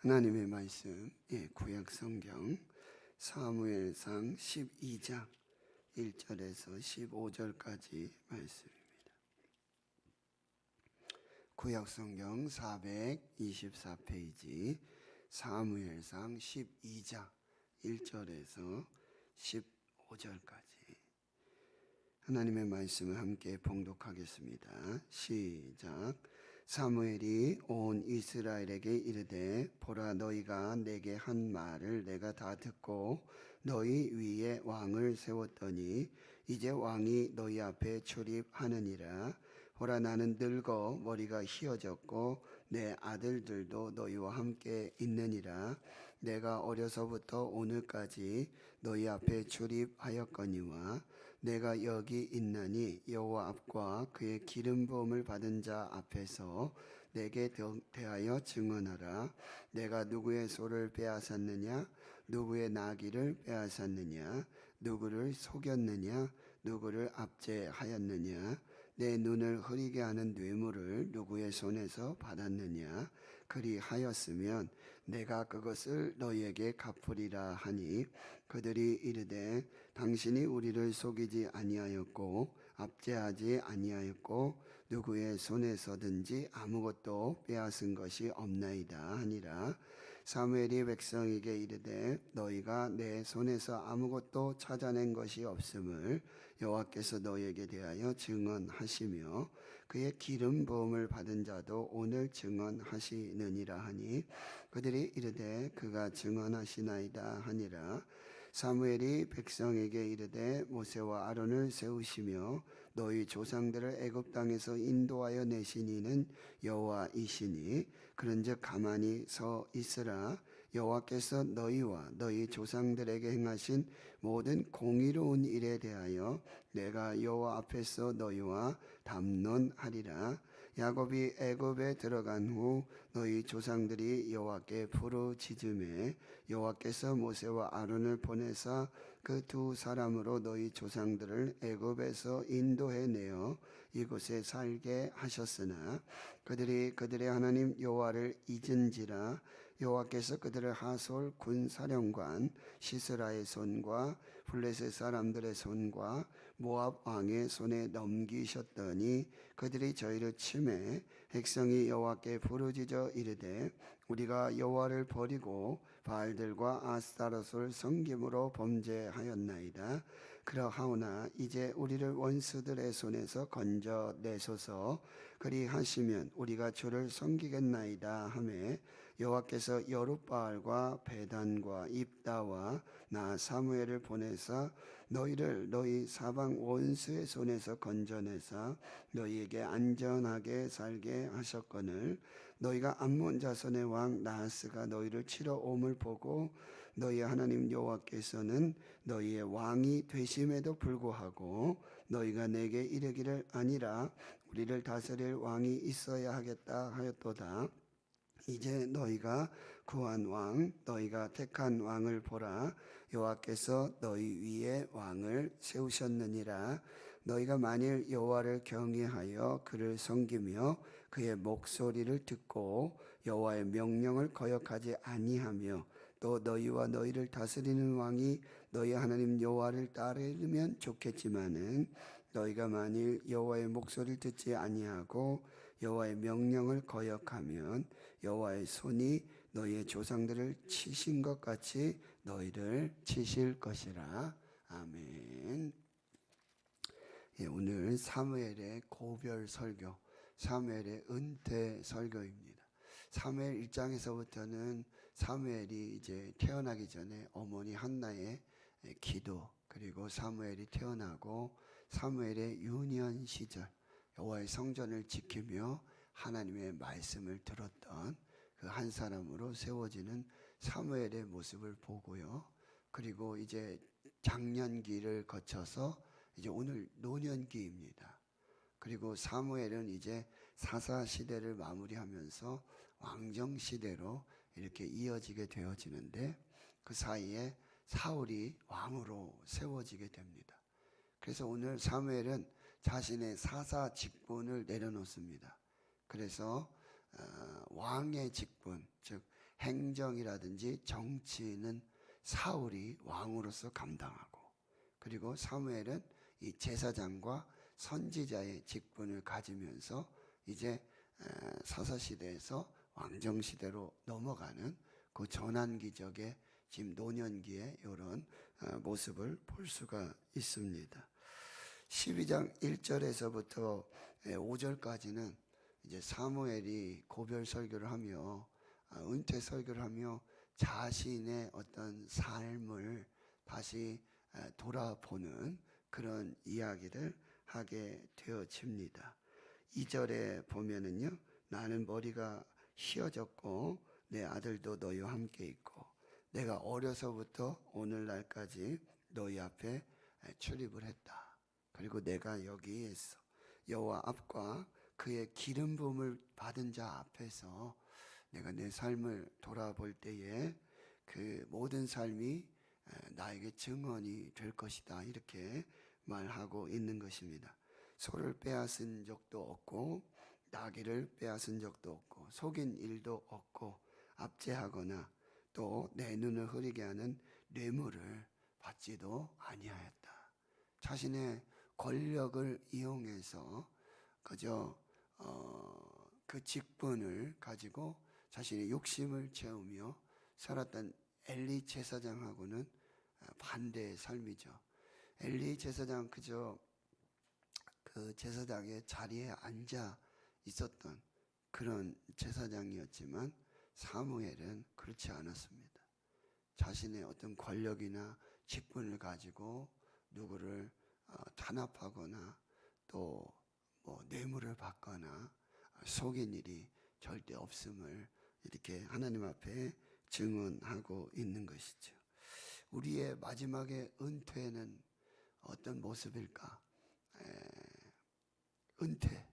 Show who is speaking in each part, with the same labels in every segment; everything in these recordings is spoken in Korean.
Speaker 1: 하나님의 말씀, 구약 성경 사무엘상 12장 1절에서 15절까지 말씀입니다. 구약 성경 424페이지 사무엘상 12장 1절에서 15절까지 하나님의 말씀을 함께 봉독하겠습니다. 시작. 사무엘이 온 이스라엘에게 이르되 보라, 너희가 내게 한 말을 내가 다 듣고 너희 위에 왕을 세웠더니 이제 왕이 너희 앞에 출입하느니라. 보라, 나는 늙어 머리가 희어졌고 내 아들들도 너희와 함께 있느니라. 내가 어려서부터 오늘까지 너희 앞에 출입하였거니와 내가 여기 있나니 여호와 앞과 그의 기름 부음을 받은 자 앞에서 내게 대하여 증언하라. 내가 누구의 소를 빼앗았느냐, 누구의 나귀를 빼앗았느냐, 누구를 속였느냐, 누구를 압제하였느냐, 내 눈을 흐리게 하는 뇌물을 누구의 손에서 받았느냐. 그리하였으면 내가 그것을 너희에게 갚으리라 하니 그들이 이르되 당신이 우리를 속이지 아니하였고 압제하지 아니하였고 누구의 손에서든지 아무것도 빼앗은 것이 없나이다 하니라. 사무엘이 백성에게 이르되 너희가 내 손에서 아무것도 찾아낸 것이 없음을 여호와께서 너희에게 대하여 증언하시며 그의 기름 부음을 받은 자도 오늘 증언하시느니라 하니 그들이 이르되 그가 증언하시나이다 하니라. 사무엘이 백성에게 이르되 모세와 아론을 세우시며 너희 조상들을 애굽 땅에서 인도하여 내신 이는 여호와이시니 그런즉 가만히 서 있으라. 여호와께서 너희와 너희 조상들에게 행하신 모든 공의로운 일에 대하여 내가 여호와 앞에서 너희와 담론하리라. 야곱이 애굽에 들어간 후 너희 조상들이 여호와께 부르짖음에 여호와께서 모세와 아론을 보내사 그 두 사람으로 너희 조상들을 애굽에서 인도해내어 이곳에 살게 하셨으나 그들이 그들의 하나님 여호와를 잊은지라 여호와께서 그들을 하솔 군사령관 시스라의 손과 블레셋 사람들의 손과 모압 왕의 손에 넘기셨더니 그들이 저희를 치매 백성이 여호와께 부르짖어 이르되 우리가 여호와를 버리고 바알들과 아스타롯을 섬김으로 범죄하였나이다. 그러하오나 이제 우리를 원수들의 손에서 건져내소서. 그리하시면 우리가 주를 섬기겠나이다 하매 여호와께서 여룻바알과 베단과 입다와 나 사무엘을 보내사 너희를 너희 사방 원수의 손에서 건져내사 너희에게 안전하게 살게 하셨거늘 너희가 암몬 자손의 왕 나하스가 너희를 치러 옴을 보고 너희 하나님 여호와께서는 너희의 왕이 되심에도 불구하고 너희가 내게 이르기를 아니라 우리를 다스릴 왕이 있어야 하겠다 하였도다. 이제 너희가 구한 왕, 너희가 택한 왕을 보라. 여호와께서 너희 위에 왕을 세우셨느니라. 너희가 만일 여호와를 경외하여 그를 섬기며 그의 목소리를 듣고 여호와의 명령을 거역하지 아니하며 또 너희와 너희를 다스리는 왕이 너희 하나님 여호와를 따르면 좋겠지만은 너희가 만일 여호와의 목소리를 듣지 아니하고 여호와의 명령을 거역하면 여호와의 손이 너희의 조상들을 치신 것 같이 너희를 치실 것이라. 아멘. 오늘 사무엘의 고별 설교, 사무엘의 은퇴 설교입니다. 사무엘 1장에서부터는 사무엘이 이제 태어나기 전에 어머니 한나의 기도, 그리고 사무엘이 태어나고 사무엘의 유년 시절 여호와의 성전을 지키며 하나님의 말씀을 들었던 그 한 사람으로 세워지는 사무엘의 모습을 보고요. 그리고 이제 장년기를 거쳐서 이제 오늘 노년기입니다. 그리고 사무엘은 이제 사사 시대를 마무리하면서 왕정 시대로 이렇게 이어지게 되어지는데 그 사이에 사울이 왕으로 세워지게 됩니다. 그래서 오늘 사무엘은 자신의 사사 직분을 내려놓습니다. 그래서 왕의 직분, 즉 행정이라든지 정치는 사울이 왕으로서 감당하고, 그리고 사무엘은 이 제사장과 선지자의 직분을 가지면서 이제 사사시대에서 왕정시대로 넘어가는 그 전환기적의 지금 노년기의 이런 모습을 볼 수가 있습니다. 12장 1절에서부터 5절까지는 이제 사무엘이 고별 설교를 하며 은퇴 설교를 하며 자신의 어떤 삶을 다시 돌아보는 그런 이야기를 하게 되어집니다. 2절에 보면은요, 나는 머리가 휘어졌고 내 아들도 너희와 함께 있고 내가 어려서부터 오늘날까지 너희 앞에 출입을 했다. 그리고 내가 여기에 있어 여호와 앞과 그의 기름 부음을 받은 자 앞에서 내가 내 삶을 돌아볼 때에 그 모든 삶이 나에게 증언이 될 것이다, 이렇게 말하고 있는 것입니다. 소를 빼앗은 적도 없고 나귀를 빼앗은 적도 없고 속인 일도 없고 압제하거나 또 내 눈을 흐리게 하는 뇌물을 받지도 아니하였다. 자신의 권력을 이용해서 그저 그 직분을 가지고 자신의 욕심을 채우며 살았던 엘리 제사장하고는 반대의 삶이죠. 엘리 제사장 그저 그 제사장의 자리에 앉아 있었던 그런 제사장이었지만 사무엘은 그렇지 않았습니다. 자신의 어떤 권력이나 직분을 가지고 누구를 탄압하거나 또 뭐 뇌물을 받거나 속인 일이 절대 없음을 이렇게 하나님 앞에 증언하고 있는 것이죠. 우리의 마지막의 은퇴는 어떤 모습일까? 은퇴,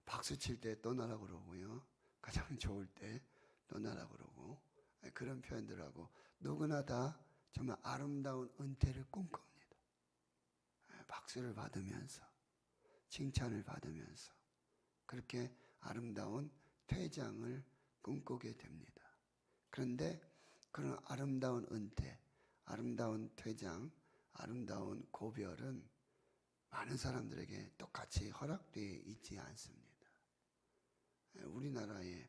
Speaker 1: 박수 칠 때 떠나라 그러고요, 가장 좋을 때 떠나라 그러고, 그런 표현들하고 누구나 다 정말 아름다운 은퇴를 꿈꿉니다. 박수를 받으면서, 칭찬을 받으면서 그렇게 아름다운 퇴장을 꿈꾸게 됩니다. 그런데 그런 아름다운 은퇴, 아름다운 퇴장, 아름다운 고별은 많은 사람들에게 똑같이 허락되어 있지 않습니다. 우리나라의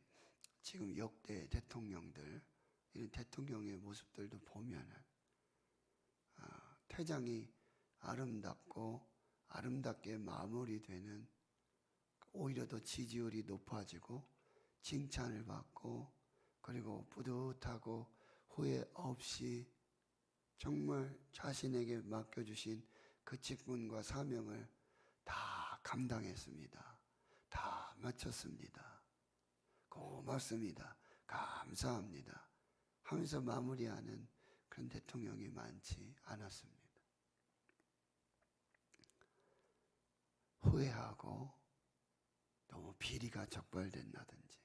Speaker 1: 지금 역대 대통령들, 이런 대통령의 모습들도 보면은 퇴장이 아름답고 아름답게 마무리되는, 오히려 더 지지율이 높아지고 칭찬을 받고 그리고 뿌듯하고 후회 없이 정말 자신에게 맡겨주신 그 직분과 사명을 다 감당했습니다. 다 마쳤습니다. 고맙습니다. 감사합니다 하면서 마무리하는 그런 대통령이 많지 않았습니다. 후회하고 너무 비리가 적발된다든지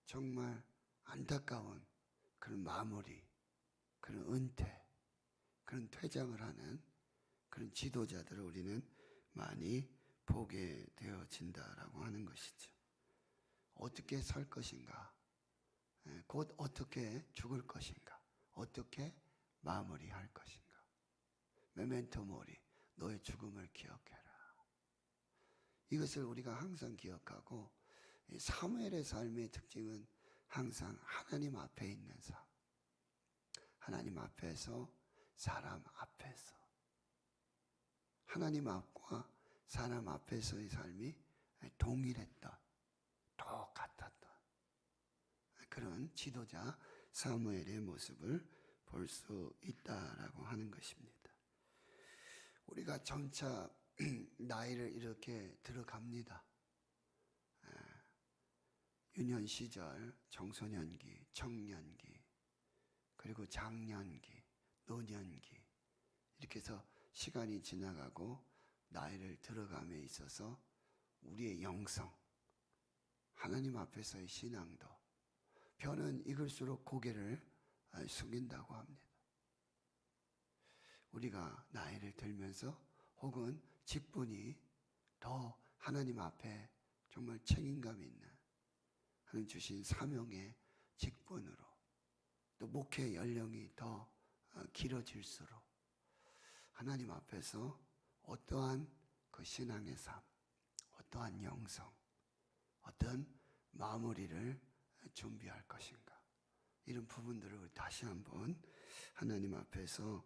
Speaker 1: 정말 안타까운 그런 마무리, 그런 은퇴, 그런 퇴장을 하는 그런 지도자들을 우리는 많이 보게 되어진다라고 하는 것이죠. 어떻게 살 것인가, 곧 어떻게 죽을 것인가, 어떻게 마무리할 것인가. 메멘토 모리, 너의 죽음을 기억해라. 이것을 우리가 항상 기억하고, 사무엘의 삶의 특징은 항상 하나님 앞에 있는 삶, 하나님 앞에서, 사람 앞에서, 하나님 앞과 사람 앞에서의 삶이 동일했던, 똑같았던 그런 지도자 사무엘의 모습을 볼 수 있다라고 하는 것입니다. 우리가 점차 나이를 이렇게 들어갑니다. 유년 시절, 청소년기, 청년기, 그리고 장년기, 노년기, 이렇게 해서 시간이 지나가고 나이를 들어감에 있어서 우리의 영성, 하나님 앞에서의 신앙도 벼는 익을수록 고개를 숙인다고 합니다. 우리가 나이를 들면서 혹은 직분이 더 하나님 앞에 정말 책임감 있는, 하나님 주신 사명에 직분으로 또 목회 연령이 더 길어질수록 하나님 앞에서 어떠한 그 신앙의 삶, 어떠한 영성, 어떤 마무리를 준비할 것인가, 이런 부분들을 다시 한번 하나님 앞에서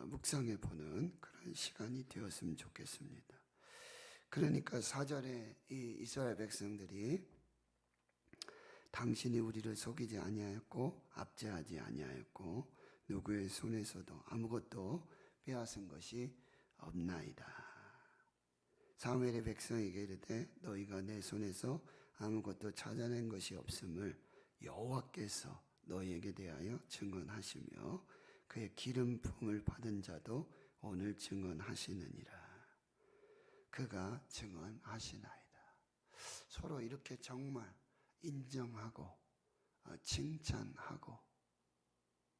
Speaker 1: 묵상해 보는 그런 시간이 되었으면 좋겠습니다. 그러니까 4절에 이 이스라엘 백성들이 당신이 우리를 속이지 아니하였고 압제하지 아니하였고 누구의 손에서도 아무것도 빼앗은 것이 없나이다. 사무엘의 백성에게 이르되 너희가 내 손에서 아무것도 찾아낸 것이 없음을 여호와께서 너희에게 대하여 증언하시며 그의 기름 부음을 받은 자도 오늘 증언하시느니라. 그가 증언하시나이다. 서로 이렇게 정말 인정하고 칭찬하고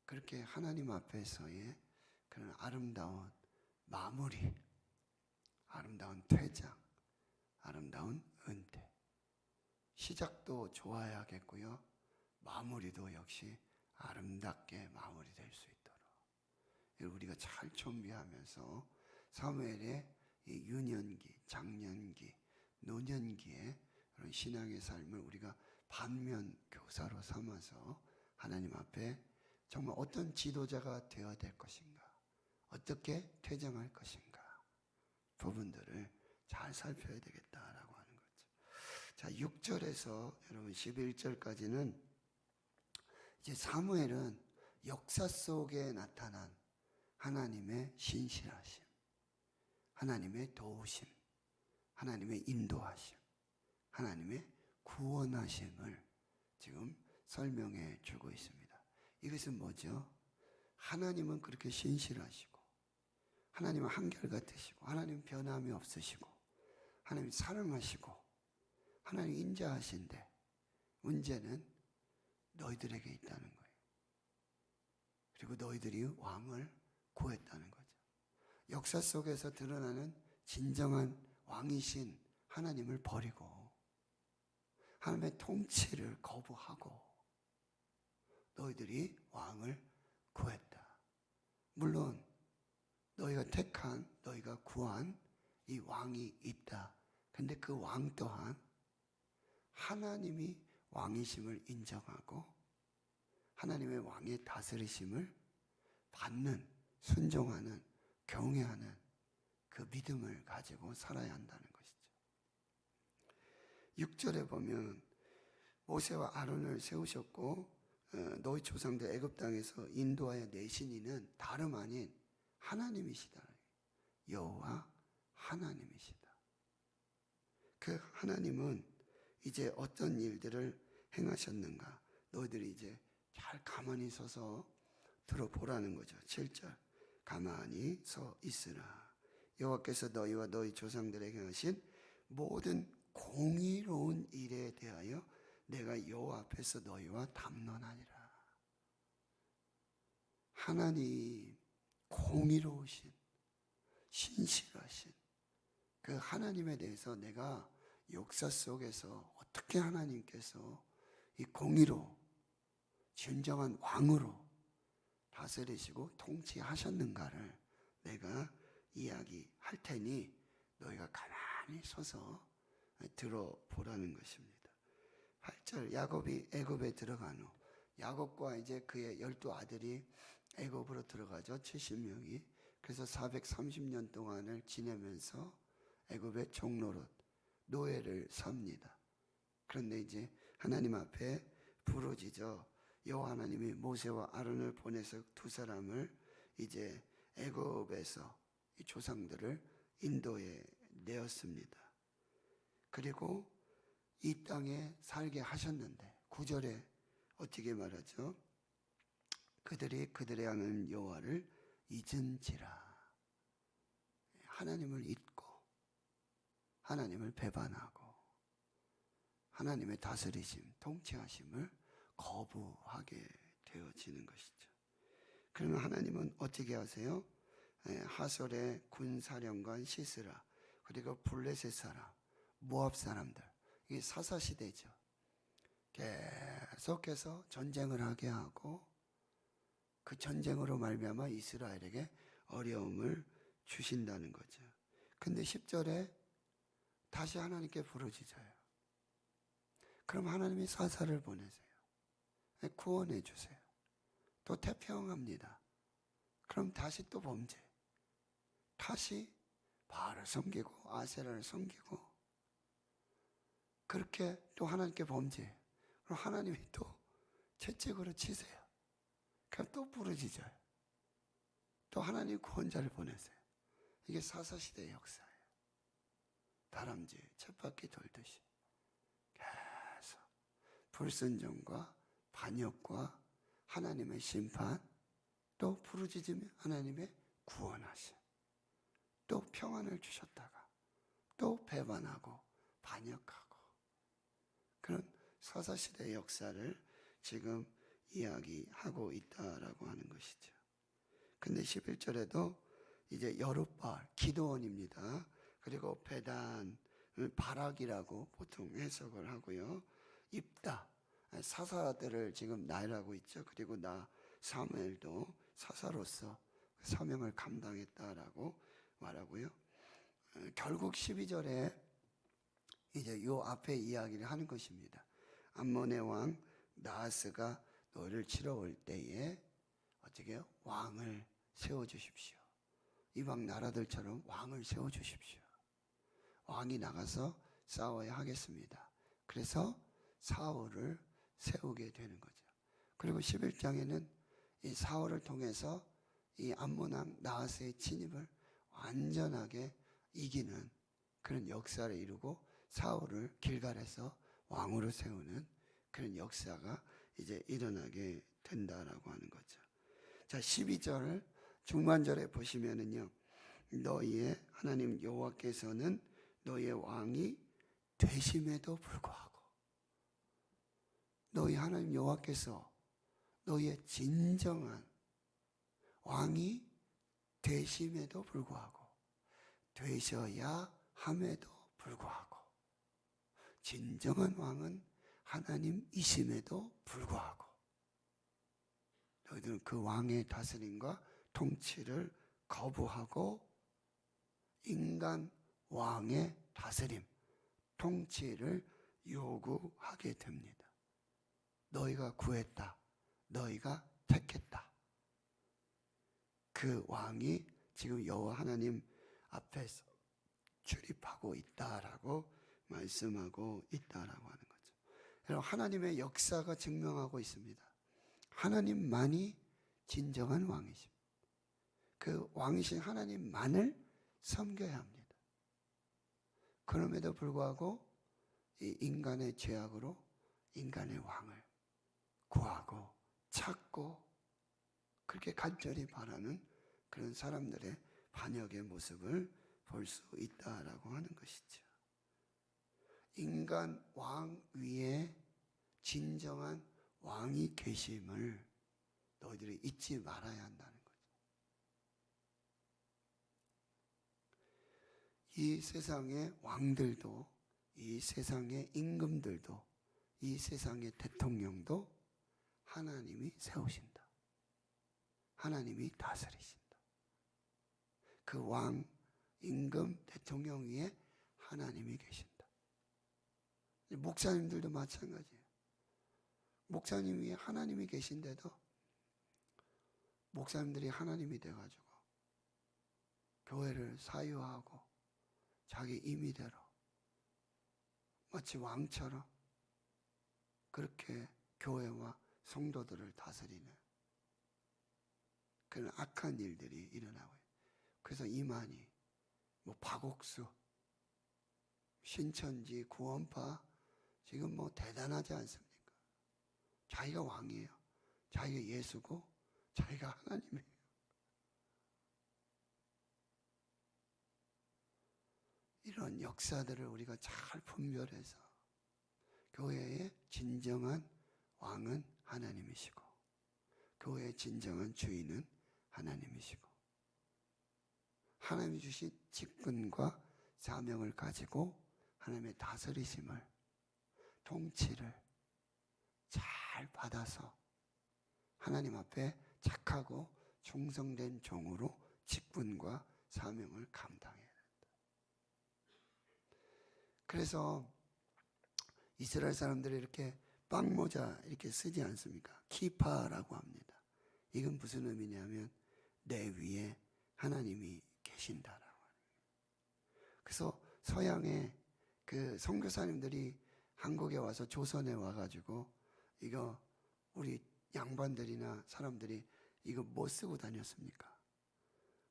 Speaker 1: 그렇게 하나님 앞에서의 그런 아름다운 마무리, 아름다운 퇴장, 아름다운 은퇴, 시작도 좋아야겠고요, 마무리도 역시 아름답게 마무리될 수 있도록 우리가 잘 준비하면서 사무엘의 이 유년기, 장년기, 노년기의 그런 신앙의 삶을 우리가 반면 교사로 삼아서 하나님 앞에 정말 어떤 지도자가 되어야 될 것인가, 어떻게 퇴장할 것인가 부분들을 잘 살펴야 되겠다라고 하는 거죠. 자, 6절에서 여러분 11절까지는 이제 사무엘은 역사 속에 나타난 하나님의 신실하심, 하나님의 도우심, 하나님의 인도하심, 하나님의 구원하심을 지금 설명해 주고 있습니다. 이것은 뭐죠? 하나님은 그렇게 신실하시고, 하나님은 한결같으시고, 하나님은 변함이 없으시고, 하나님 사랑하시고, 하나님 인자하신데 문제는 너희들에게 있다는 거예요. 그리고 너희들이 왕을 구했다는 거죠. 역사 속에서 드러나는 진정한 왕이신 하나님을 버리고 하나님의 통치를 거부하고 너희들이 왕을 구했다. 물론 너희가 택한, 너희가 구한 이 왕이 있다. 근데 그 왕 또한 하나님이 왕이심을 인정하고 하나님의 왕의 다스리심을 받는, 순종하는, 경외하는 그 믿음을 가지고 살아야 한다는 것이죠. 6절에 보면 모세와 아론을 세우셨고 너희 조상들 애굽 땅에서 인도하여 내신 이는 다름 아닌 하나님이시다. 여호와 하나님이시다. 그 하나님은 이제 어떤 일들을 행하셨는가, 너희들이 이제 잘 가만히 서서 들어보라는 거죠. 7절, 가만히 서 있으라. 여호와께서 너희와 너희 조상들에게 하신 모든 공의로운 일에 대하여 내가 여호와 앞에서 너희와 담론하니라. 하나님 공의로우신, 신실하신 그 하나님에 대해서 내가 역사 속에서 어떻게 하나님께서 이 공의로 진정한 왕으로 다스리시고 통치하셨는가를 내가 이야기할 테니 너희가 가만히 서서 들어보라는 것입니다. 8절, 야곱이 애굽에 들어간 후, 야곱과 이제 그의 12아들이 애굽으로 들어가죠. 70명이. 그래서 430년 동안을 지내면서 애굽의 종로릇, 노예를 삽니다. 그런데 이제 하나님 앞에 부르짖어 여호와 하나님이 모세와 아론을 보내서 두 사람을 이제 애굽에서 이 조상들을 인도에 내었습니다. 그리고 이 땅에 살게 하셨는데 9절에 어떻게 말하죠? 그들이 그들의 하나님 여호와를 잊은지라. 하나님을 잊고 하나님을 배반하고 하나님의 다스리심, 통치하심을 거부하게 되어지는 것이죠. 그러면 하나님은 어떻게 하세요? 하솔의 군사령관 시스라, 그리고 블레셋 사람, 모압 사람들, 이게 사사시대죠. 계속해서 전쟁을 하게 하고 그 전쟁으로 말미암아 이스라엘에게 어려움을 주신다는 거죠. 근데 10절에 다시 하나님께 부르짖어요. 그럼 하나님이 사사를 보내세요. 구원해 주세요. 또 태평합니다. 그럼 다시 또 범죄. 다시 바알을 섬기고 아세라를 섬기고 그렇게 또 하나님께 범죄. 그럼 하나님이 또 채찍으로 치세요. 그럼 또 부르짖어요. 또 하나님 구원자를 보내세요. 이게 사사시대의 역사예요. 다람쥐 쳇바퀴 돌듯이 계속 불순종과 반역과 하나님의 심판, 또 부르짖으며 하나님의 구원하심, 또 평안을 주셨다가 또 배반하고 반역하고 그런 사사시대의 역사를 지금 이야기하고 있다라고 하는 것이죠. 근데 11절에도 이제 여룻바알, 기드온입니다. 그리고 베단을 바락이라고 보통 해석을 하고요. 입다, 사사들을 지금 나열하고 있죠. 그리고 사무엘도 사사로서 사명을 감당했다라고 말하고요. 결국 12절에 이제 요 앞에 이야기를 하는 것입니다. 암몬의 왕 나하스가 너를 치러 올 때에 어떻게 해요? 왕을 세워주십시오. 이방 나라들처럼 왕을 세워주십시오. 왕이 나가서 싸워야 하겠습니다. 그래서 사울을 세우게 되는 거죠. 그리고 11장에는 이 사울을 통해서 이 암몬 왕 나하스의 진입을 완전하게 이기는 그런 역사를 이루고 사울을 길갈에서 왕으로 세우는 그런 역사가 이제 일어나게 된다라고 하는 거죠. 자, 12절 중반절에 보시면은요, 너희의 하나님 여호와께서는 너희의 왕이 되심에도 불구하고, 너희 하나님 여호와께서 너희의 진정한 왕이 되심에도 불구하고, 되셔야 함에도 불구하고, 진정한 왕은 하나님이심에도 불구하고, 너희들은 그 왕의 다스림과 통치를 거부하고 인간 왕의 다스림, 통치를 요구하게 됩니다. 너희가 구했다. 너희가 택했다. 그 왕이 지금 여호와 하나님 앞에서 출입하고 있다라고 말씀하고 있다라고 하는 거죠. 여러분, 하나님의 역사가 증명하고 있습니다. 하나님만이 진정한 왕이십니다. 그 왕이신 하나님만을 섬겨야 합니다. 그럼에도 불구하고 이 인간의 죄악으로 인간의 왕을 구하고 찾고 그렇게 간절히 바라는 그런 사람들의 반역의 모습을 볼 수 있다라고 하는 것이죠. 인간 왕 위에 진정한 왕이 계심을 너희들이 잊지 말아야 한다는 거죠. 이 세상의 왕들도, 이 세상의 임금들도, 이 세상의 대통령도 하나님이 세우신다. 하나님이 다스리신다. 그 왕, 임금, 대통령 위에 하나님이 계신다. 목사님들도 마찬가지예요. 목사님 위에 하나님이 계신데도 목사님들이 하나님이 돼가지고 교회를 사유하고 자기 임의대로 마치 왕처럼 그렇게 교회와 성도들을 다스리는 그런 악한 일들이 일어나고 있어요. 그래서 이만희, 박옥수, 신천지, 구원파 지금 대단하지 않습니까? 자기가 왕이에요. 자기가 예수고 자기가 하나님이에요. 이런 역사들을 우리가 잘 분별해서 교회의 진정한 왕은 하나님이시고 교회의 진정한 주인은 하나님이시고 하나님이 주신 직분과 사명을 가지고 하나님의 다스리심을, 통치를 잘 받아서 하나님 앞에 착하고 충성된 종으로 직분과 사명을 감당해야 된다. 그래서 이스라엘 사람들이 이렇게 빵모자 이렇게 쓰지 않습니까? 키파라고 합니다. 이건 무슨 의미냐면 내 위에 하나님이 계신다라고 하는 거예요. 그래서 서양의 그 선교사님들이 한국에 와서 조선에 와가지고 이거 우리 양반들이나 사람들이 이거 뭐 쓰고 다녔습니까?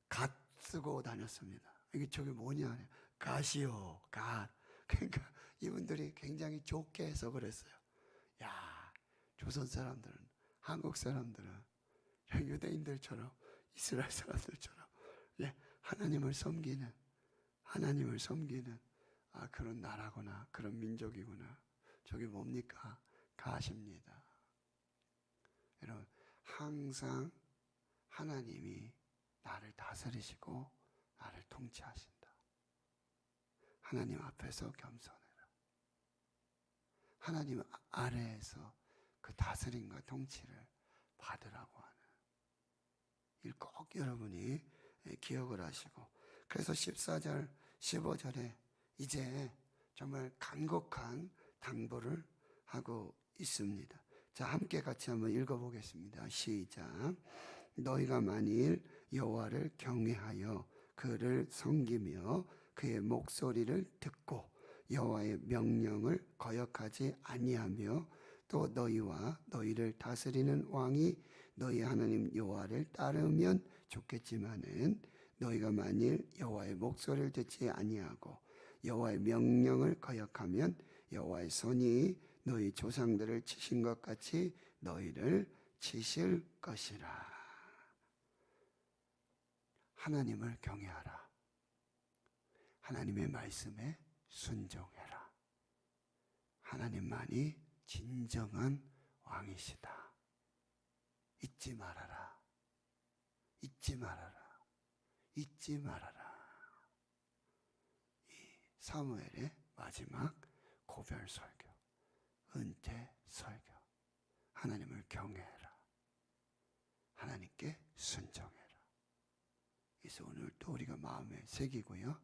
Speaker 1: 갓 쓰고 다녔습니다. 이게 저게 뭐냐? 갓이요, 갓. 그러니까 이분들이 굉장히 좋게 해서 그랬어요. 야, 조선 사람들은, 한국 사람들은 유대인들처럼 이스라엘 사람들처럼 하나님을 섬기는 그런 나라구나, 그런 민족이구나. 저게 뭡니까? 갓입니다. 여러분, 항상 하나님이 나를 다스리시고 나를 통치하신다. 하나님 앞에서 겸손해라. 하나님 아래에서 그 다스림과 통치를 받으라고 하는 일 꼭 여러분이 기억을 하시고, 그래서 14절 15절에 이제 정말 간곡한 당부를 하고 있습니다. 자, 함께 같이 한번 읽어보겠습니다. 시작. 너희가 만일 여호와를 경외하여 그를 섬기며 그의 목소리를 듣고 여호와의 명령을 거역하지 아니하며 또 너희와 너희를 다스리는 왕이 너희 하나님 여호와를 따르면 좋겠지만은 너희가 만일 여호와의 목소리를 듣지 아니하고 여호와의 명령을 거역하면 여호와의 손이 너희 조상들을 치신 것 같이 너희를 치실 것이라. 하나님을 경외하라. 하나님의 말씀에 순종해라. 하나님만이 진정한 왕이시다. 잊지 말아라. 잊지 말아라. 잊지 말아라. 이 사무엘의 마지막 고별 설교, 은퇴 설교. 하나님을 경외해라. 하나님께 순종해라. 그래서 오늘 또 우리가 마음에 새기고요,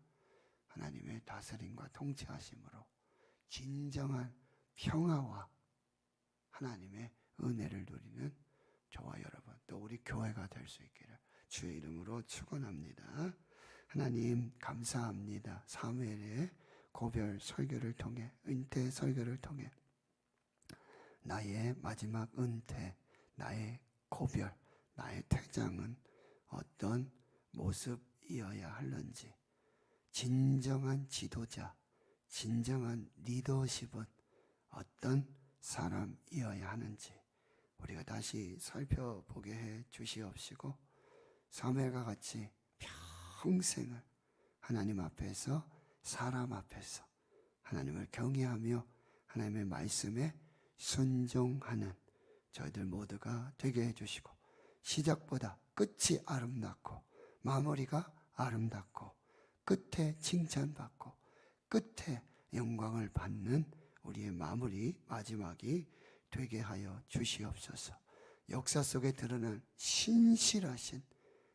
Speaker 1: 하나님의 다스림과 통치하심으로 진정한 평화와 하나님의 은혜를 누리는 저와 여러분, 또 우리 교회가 될 수 있기를 주의 이름으로 축원합니다. 하나님 감사합니다. 사무엘의 고별 설교를 통해, 은퇴 설교를 통해 나의 마지막 은퇴, 나의 고별, 나의 퇴장은 어떤 모습이어야 하는지, 진정한 지도자, 진정한 리더십은 어떤 사람이어야 하는지 우리가 다시 살펴보게 해 주시옵시고, 사무엘과 같이 평생을 하나님 앞에서, 사람 앞에서 하나님을 경외하며 하나님의 말씀에 순종하는 저희들 모두가 되게 해주시고, 시작보다 끝이 아름답고 마무리가 아름답고 끝에 칭찬받고 끝에 영광을 받는 우리의 마지막이 되게 하여 주시옵소서. 역사 속에 드러난 신실하신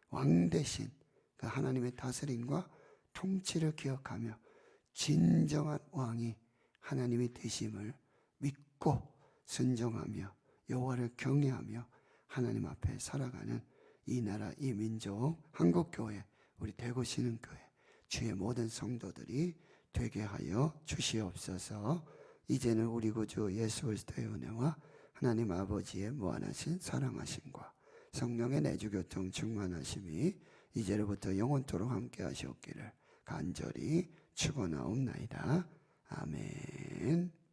Speaker 1: 왕 대신 그 하나님의 다스림과 통치를 기억하며 진정한 왕이 하나님이 되심을 믿고 순종하며 여호와를 경외하며 하나님 앞에 살아가는 이 나라, 이 민족, 한국교회, 우리 대구 신흥교회 주의 모든 성도들이 되게 하여 주시옵소서. 이제는 우리 구주 예수 그리스도의 은혜와 하나님 아버지의 무한하신 사랑하심과 성령의 내주교통 충만하심이 이제로부터 영원토록 함께 하시옵기를 간절히 축원하옵나이다. 아멘.